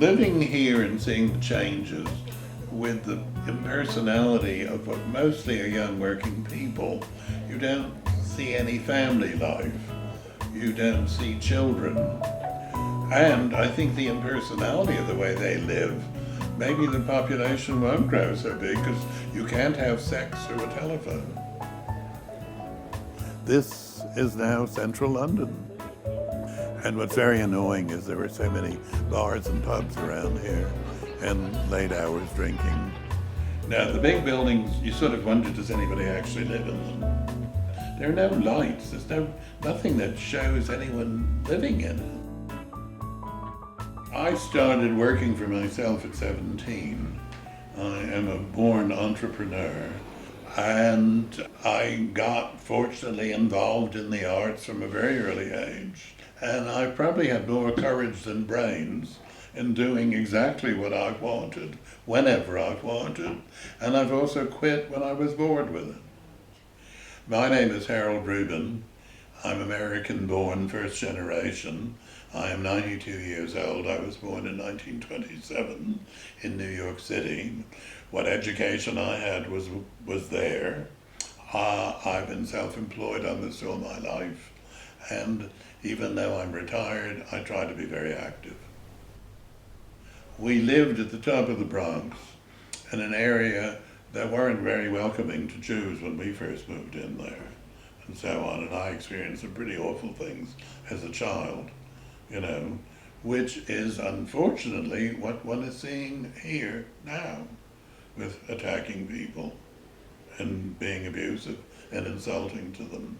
living here and seeing the changes with the impersonality of what mostly are young working people, you don't see any family life. You don't see children. And I think the impersonality of the way they live, maybe the population won't grow so big because you can't have sex through a telephone. This is now central London. And what's very annoying is there were so many bars and pubs around here and late hours drinking. Now the big buildings, you sort of wonder, does anybody actually live in them? There are no lights, there's nothing that shows anyone living in it. I started working for myself at 17. I am a born entrepreneur. And I got fortunately involved in the arts from a very early age. And I probably had more courage than brains in doing exactly what I wanted, whenever I wanted. And I've also quit when I was bored with it. My name is Harold Rubin. I'm American born, first generation. I am 92 years old. I was born in 1927 in New York City. What education I had was there. I've been self-employed almost all my life. And even though I'm retired, I try to be very active. We lived at the top of the Bronx in an area that weren't very welcoming to Jews when we first moved in there, and so on. And I experienced some pretty awful things as a child, which is unfortunately what one is seeing here now, with attacking people and being abusive and insulting to them.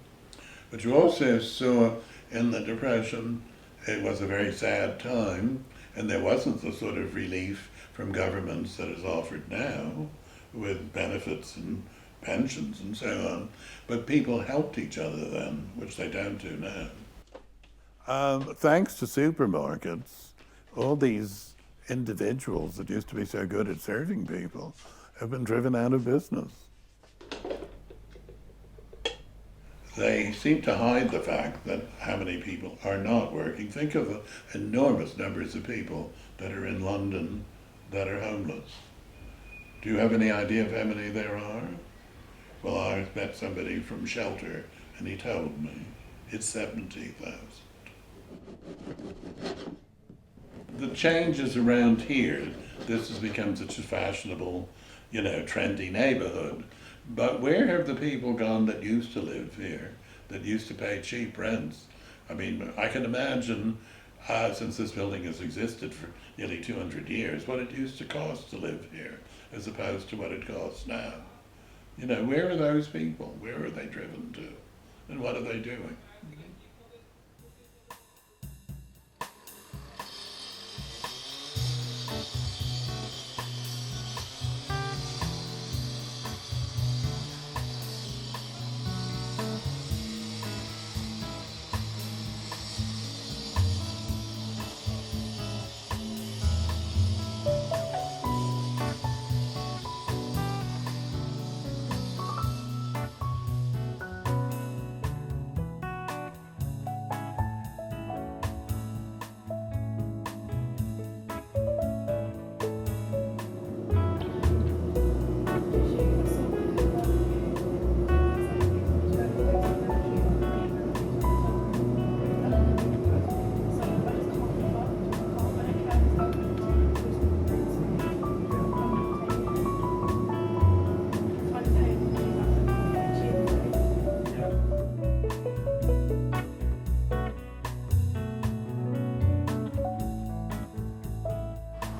But you also saw in the Depression, it was a very sad time, and there wasn't the sort of relief from governments that is offered now, with benefits and pensions and so on. But people helped each other then, which they don't do now. Thanks to supermarkets, all these individuals that used to be so good at serving people have been driven out of business. They seem to hide the fact that how many people are not working. Think of the enormous numbers of people that are in London that are homeless. Do you have any idea of how many there are? Well, I met somebody from Shelter, and he told me it's 70,000. The changes around here, this has become such a fashionable, trendy neighborhood. But where have the people gone that used to live here, that used to pay cheap rents? I mean, I can imagine, since this building has existed for nearly 200 years, what it used to cost to live here, as opposed to what it costs now. Where are those people? Where are they driven to? And what are they doing?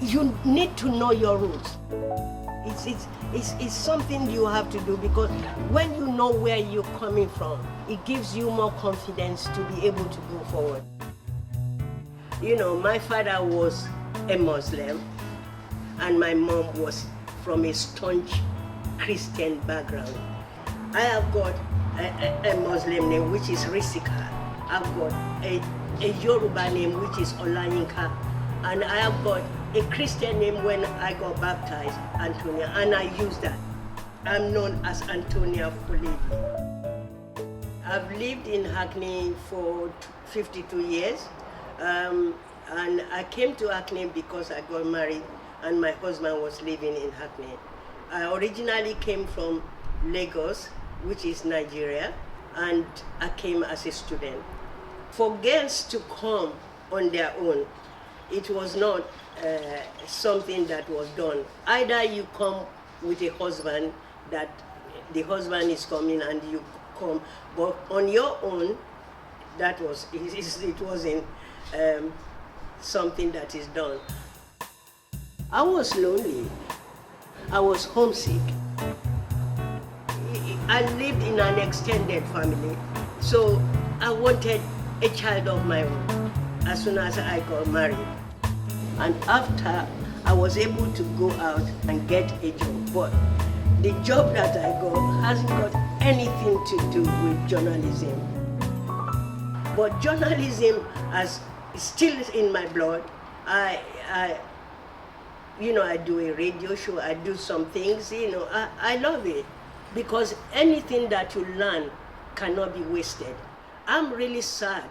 You need to know your roots. It's something you have to do, because when you know where you're coming from, it gives you more confidence to be able to go forward. My father was a Muslim and my mom was from a staunch Christian background. I have got a Muslim name, which is Risika. I've got a Yoruba name, which is Olayinka. And I have got a Christian name when I got baptized, Antonia, and I use that. I'm known as Antonia Foledi. I've lived in Hackney for 52 years. And I came to Hackney because I got married and my husband was living in Hackney. I originally came from Lagos, which is Nigeria, and I came as a student. For girls to come on their own, it was not something that was done. Either you come with a husband, that the husband is coming and you come, but on your own, it wasn't something that is done. I was lonely. I was homesick. I lived in an extended family, so I wanted a child of my own as soon as I got married. And after, I was able to go out and get a job, but the job that I got hasn't got anything to do with journalism. But journalism is still in my blood. I do a radio show, I do some things, I love it. Because anything that you learn cannot be wasted. I'm really sad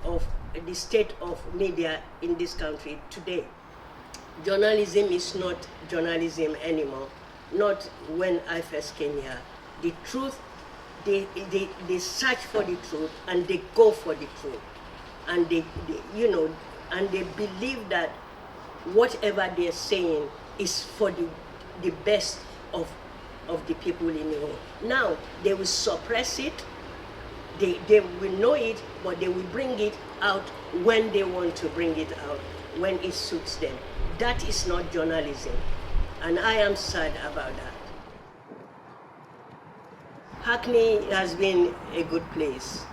of the state of media in this country today. Journalism is not journalism anymore. Not when I first came here. The truth, they search for the truth and they go for the truth. And they believe that whatever they're saying is for the best of the people in the world. Now, they will suppress it, they will know it, but they will bring it out when they want to bring it out, when it suits them. That is not journalism, and I am sad about that. Hackney has been a good place.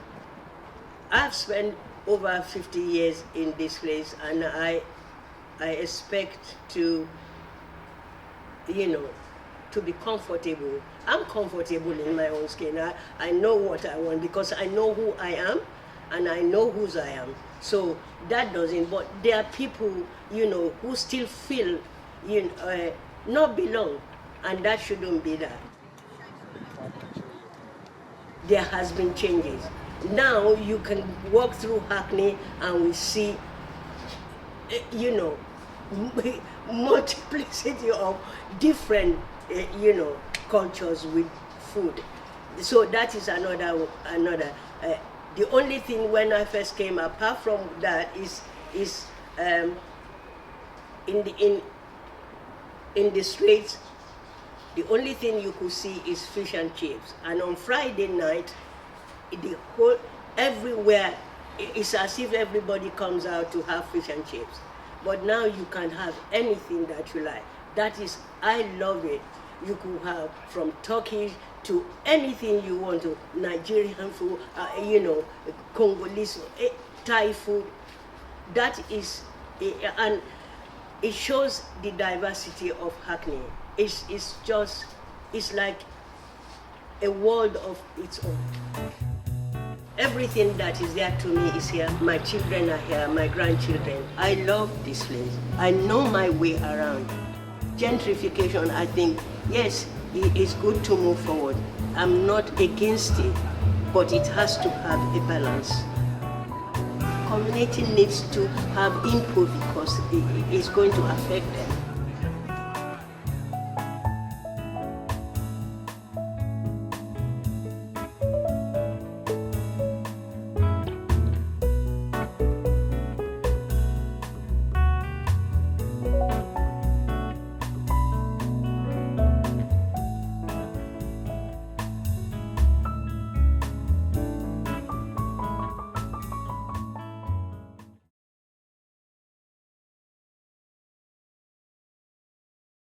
I've spent over 50 years in this place, and I expect to be comfortable. I'm comfortable in my own skin. I know what I want because I know who I am and I know whose I am. So that doesn't, but there are people, who still feel, not belong, and that shouldn't be that. There has been changes. Now you can walk through Hackney and we see, multiplicity of different, cultures with food. So that is another. The only thing when I first came, apart from that, is in the streets, the only thing you could see is fish and chips. And on Friday night, everywhere, it's as if everybody comes out to have fish and chips. But now you can have anything that you like. That is, I love it. You could have from Turkish to anything you want to, Nigerian food, Congolese, Thai food. That is, and it shows the diversity of Hackney. It's like a world of its own. Everything that is there to me is here. My children are here, my grandchildren. I love this place. I know my way around. Gentrification, I think, yes, it is good to move forward. I'm not against it, but it has to have a balance. Community needs to have input because it is going to affect them.